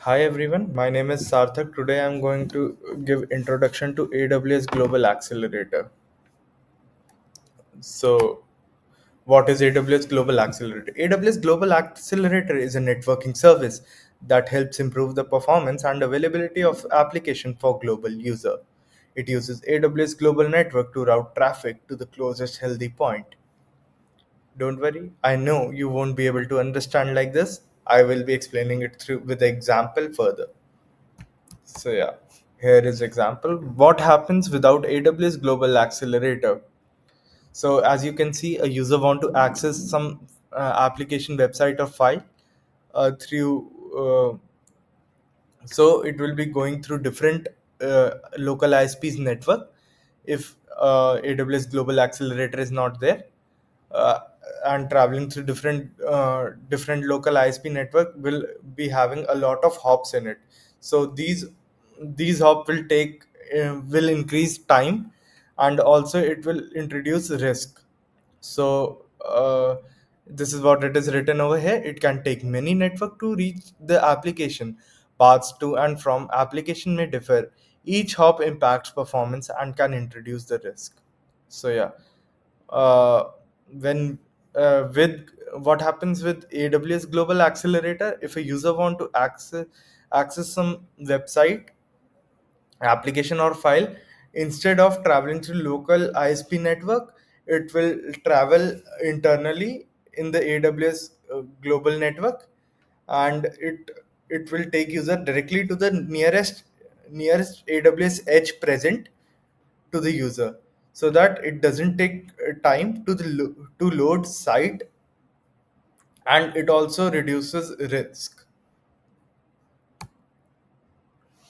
Hi everyone, my name is Sarthak. Today I'm going to give introduction to AWS Global Accelerator. So, what is AWS Global Accelerator? AWS Global Accelerator is a networking service that helps improve the performance and availability of application for global user. It uses AWS Global Network to route traffic to the closest healthy point. Don't worry, I know you won't be able to understand like this. I will be explaining it through with the example further. So yeah, here is example. What happens without AWS Global Accelerator? So as you can see, a user want to access some application website or file through. So it will be going through different local ISPs network. If AWS Global Accelerator is not there, uh, and traveling through different local ISP network will be having a lot of hops in it. So these hop will increase time, and also it will introduce risk. So this is what it is written over here. It can take many network to reach the application. Paths to and from application may differ. Each hop impacts performance and can introduce the risk. So yeah, uh, when with what happens with AWS Global Accelerator, if a user want to access some website, application or file, instead of traveling through local ISP network, it will travel internally in the AWS global network, and it will take user directly to the nearest AWS edge present to the user, so that it doesn't take time to load site, and it also reduces risk.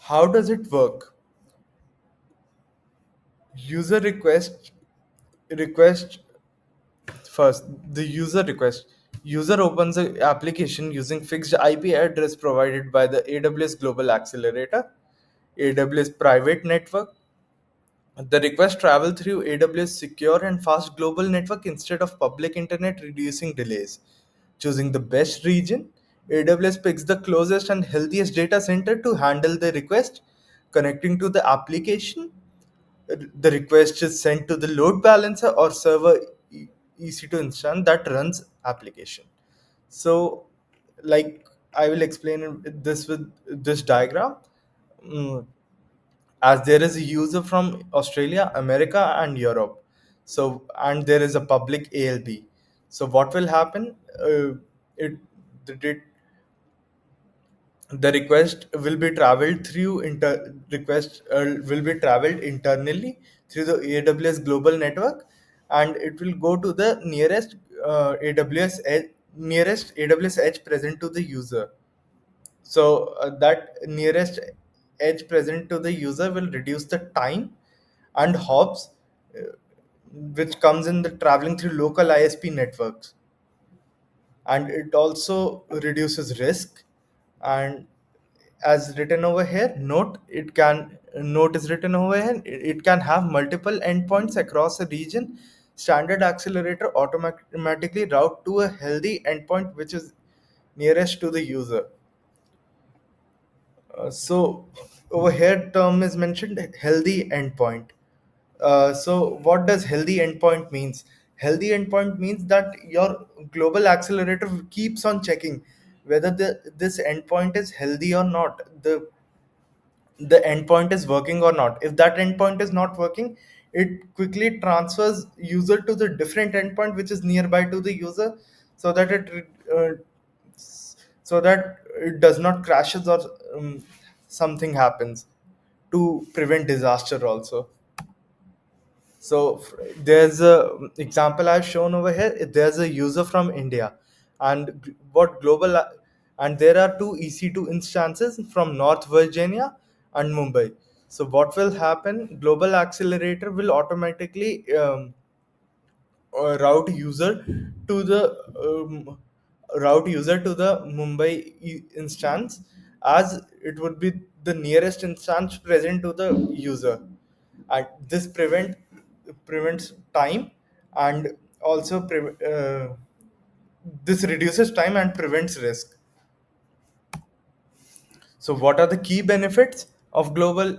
How does it work? User request First, the user request. User opens the application using fixed IP address provided by the AWS Global Accelerator, AWS private network. The request travel through AWS secure and fast global network instead of public internet, reducing delays. Choosing the best region, AWS picks the closest and healthiest data center to handle the request. Connecting to the application, the request is sent to the load balancer or server EC2 instance that runs application. So, like, I will explain this with this diagram. Mm, as there is a user from Australia, America, and Europe. So, and there is a public ALB. So, what will happen? It the, the request will be traveled through request will be traveled internally through the AWS global network, and it will go to the nearest AWS edge present to the user. So that nearest edge present to the user will reduce the time and hops which comes in the traveling through local ISP networks, and it also reduces risk. And as written over here, note is written over here, it can have multiple endpoints across a region. Standard accelerator automatically route to a healthy endpoint which is nearest to the user. So over here term is mentioned, healthy endpoint. So what does healthy endpoint means? Healthy endpoint means that your global accelerator keeps on checking whether this endpoint is healthy or not. The endpoint is working or not. If that endpoint is not working, it quickly transfers user to the different endpoint which is nearby to the user, so that it does not crashes or something happens, to prevent disaster also. So there's a example I've shown over here. There's a user from India, and what global and there are two EC2 instances from North Virginia and Mumbai. So what will happen? Global Accelerator will automatically route user to the Mumbai instance, as it would be the nearest instance present to the user. And this prevents time, and also this reduces time and prevents risk. So, what are the key benefits of Global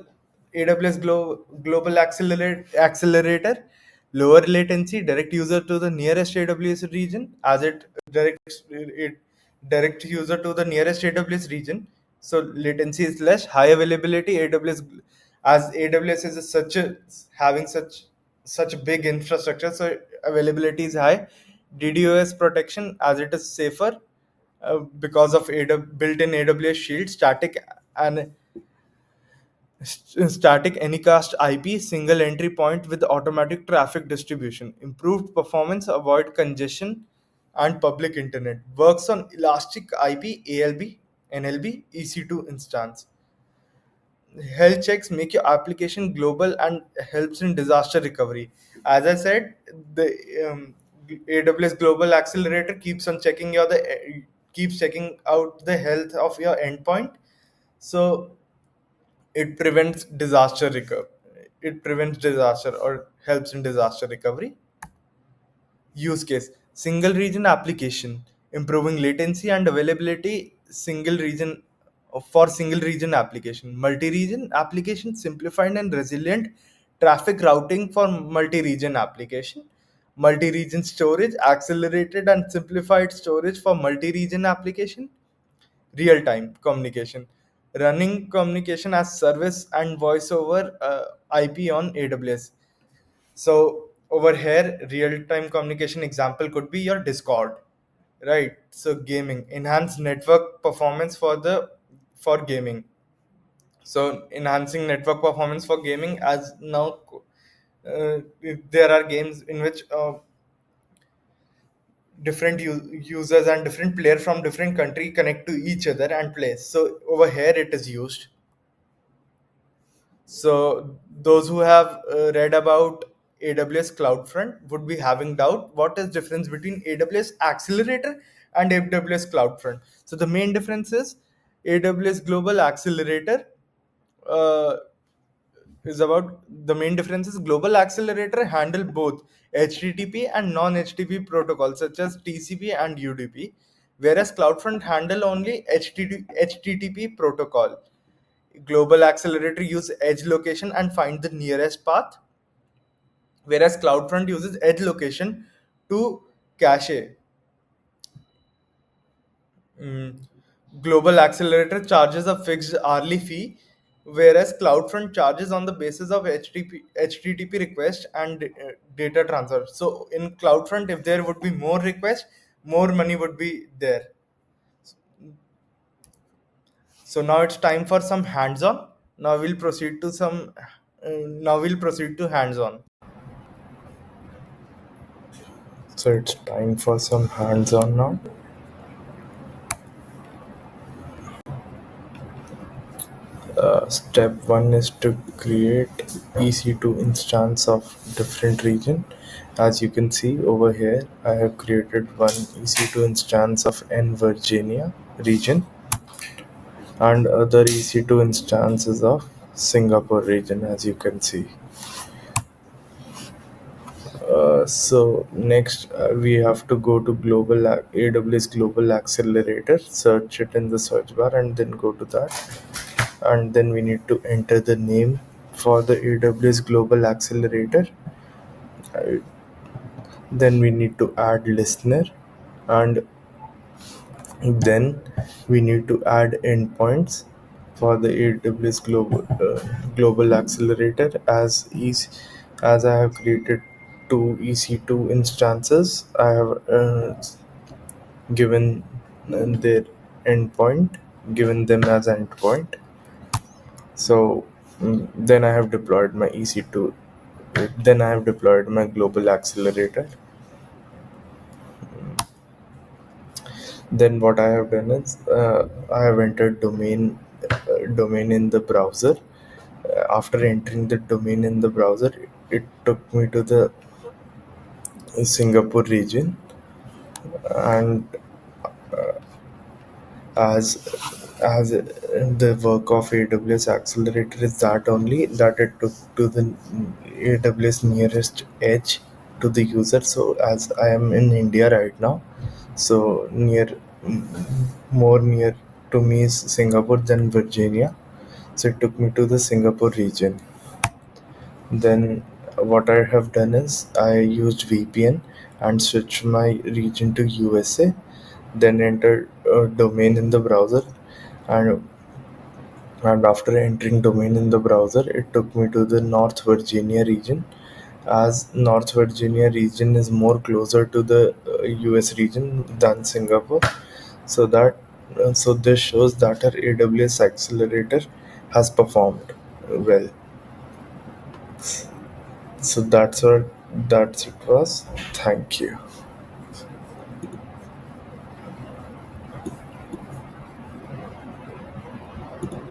Accelerator? Lower latency, direct user to the nearest AWS region, as it direct user to the nearest AWS region. So latency is less, high availability. AWS is having such a big infrastructure, so availability is high. DDoS protection, as it is safer because of built-in AWS Shield, and static anycast IP, single entry point with automatic traffic distribution, improved performance, avoid congestion, and public internet. Works on elastic IP, ALB, NLB, EC2 instance. Health checks make your application global and helps in disaster recovery. As I said, the AWS Global Accelerator keeps checking out the health of your endpoint. So it prevents disaster or helps in disaster recovery. Use case: single region application, improving latency and availability. Single region application. Multi-region application, simplified and resilient traffic routing for multi-region application. Multi-region storage, accelerated and simplified storage for multi-region application. Real-time communication, running communication as service and voice over IP on AWS. So over here, real-time communication example could be your Discord, right? So gaming, enhance network performance for gaming. So enhancing network performance for gaming, as now uh, there are games in which users and different players from different country connect to each other and play. So over here it is used. So those who have read about AWS CloudFront would be having doubt what is difference between AWS Accelerator and AWS CloudFront. So the main difference is AWS Global Accelerator uh, is about the main difference is Global Accelerator handle both HTTP and non-HTTP protocols such as TCP and UDP, whereas CloudFront handle only HTTP protocol. Global Accelerator use edge location and find the nearest path, whereas CloudFront uses edge location to cache. Mm. Global Accelerator charges a fixed hourly fee, whereas CloudFront charges on the basis of HTTP request and data transfer. So in CloudFront, if there would be more requests, more money would be there. So now it's time for some hands-on. Now we'll proceed to some. Now we'll proceed to hands-on. So it's time for some hands-on now. Step one is to create EC2 instance of different region. As you can see over here, I have created one EC2 instance of N Virginia region and other EC2 instances of Singapore region, as you can see. So next we have to go to AWS Global Accelerator, search it in the search bar and then go to that, and then we need to enter the name for the AWS Global Accelerator. Uh, then we need to add listener, and then we need to add endpoints for the AWS Global Accelerator. As I have created two EC2 instances, I have given their endpoint, given them as endpoint. So then I have deployed my EC2. Then I have deployed my global accelerator. Then what I have done is I have entered domain in the browser. After entering the domain in the browser, it took me to the Singapore region, and as as the work of AWS Accelerator is that only that it took to the AWS nearest edge to the user. So as I am in India right now, so more near to me is Singapore, then Virginia. So it took me to the Singapore region. Then what I have done is I used VPN and switched my region to USA. Then entered a domain in the browser, and after entering domain in the browser, it took me to the North Virginia region, as North Virginia region is more closer to the US region than Singapore. So this shows that our AWS accelerator has performed well. So that's what it was. Thank you.